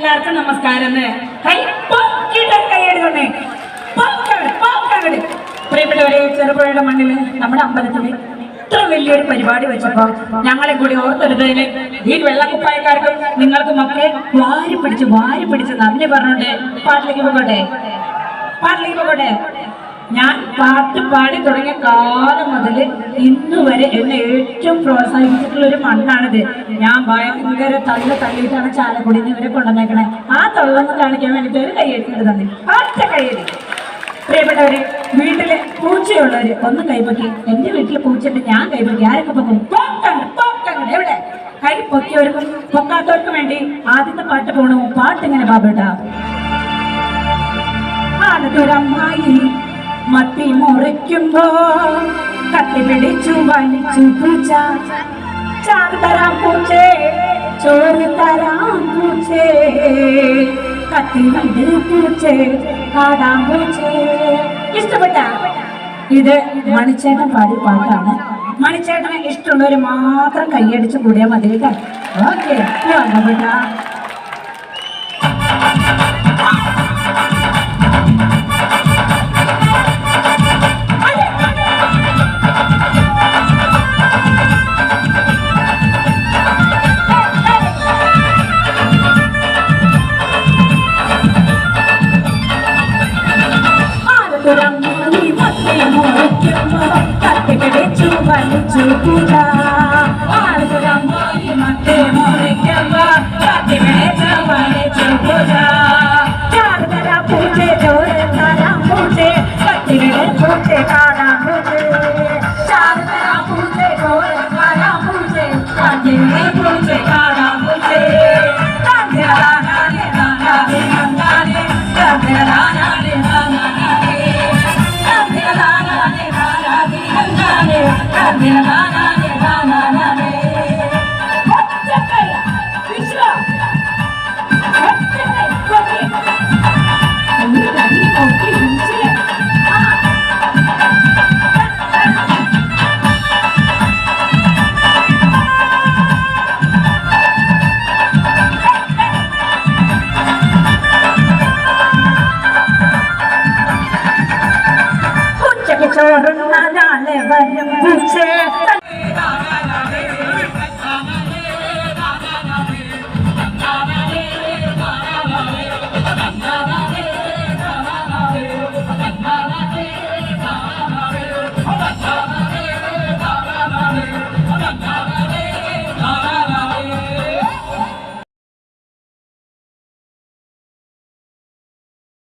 എല്ലാവർക്കും നമസ്കാരം. പ്രിയപ്പെട്ടവരെ, ചെറുപുഴയുടെ മണ്ണിൽ നമ്മുടെ അമ്പലത്തിൽ ഇത്ര വലിയൊരു പരിപാടി വെച്ചപ്പോ ഞങ്ങളെ കൂടി ഓർത്തെടുത്തതിന് ഈ വെള്ളക്കുപ്പായക്കാർക്കും നിങ്ങൾക്കുമൊക്കെ വാരി പിടിച്ച് നന്ദി പറഞ്ഞോണ്ട് പാട്ടിലേക്ക് പോകട്ടെ. ഞാൻ പാട്ട് പാടി തുടങ്ങിയ കാലം മുതൽ ഇന്ന് വരെ എന്നെ ഏറ്റവും പ്രോത്സാഹിപ്പിച്ചിട്ടുള്ള ഒരു മണ്ണാണിത്. ഞാൻ ഭയങ്കര തള്ളിയിട്ടാണ് ചാലക്കുടിയിൽ ഇവരെ കൊണ്ടുവന്നേക്കണേ. ആ തള്ളൊന്ന് കാണിക്കാൻ വേണ്ടിയിട്ട് ഒരു കൈയ്യടിക്കേണ്ടത് തന്നെ, ഒറ്റ കൈയ്യടി. പ്രിയപ്പെട്ടവര്, വീട്ടില് പൂച്ചയുള്ളവര് ഒന്ന് കൈപ്പൊക്കി. എന്റെ വീട്ടില് പൂച്ചയുണ്ട്, ഞാൻ കൈപ്പൊക്കി. ആരൊക്കെ പൊക്കും? പോക്കങ്ങട് എവിടെ? കൈ പൊക്കിയവർക്കും പൊക്കാത്തവർക്കും വേണ്ടി ആദ്യത്തെ പാട്ട് പോണു. പാട്ടിങ്ങനെ ബാബേട്ടാ. ആനതൊരമ്മായി മത്തി മുറിക്കുമ്പോ കത്തി പിടിച്ചു വലിച്ചു പൂച്ച. ചാറ് തരാം പൂച്ചേ, ചോറ് തരാം പൂച്ചേ, കത്തി വിട് പൂച്ചേ, കാടാം പൂച്ചേ. ഇഷ്ടപ്പെട്ട ഇത് മണിച്ചേട്ടൻ പാടിയ പാട്ടാണ്. മണിച്ചേട്ടന് ഇഷ്ടമുള്ളവര് മാത്രം കൈയടിച്ച് കൂടിയാൽ മതി കേട്ടോ. ഓക്കെ, വന്നപ്പെട്ട പൂച്ച.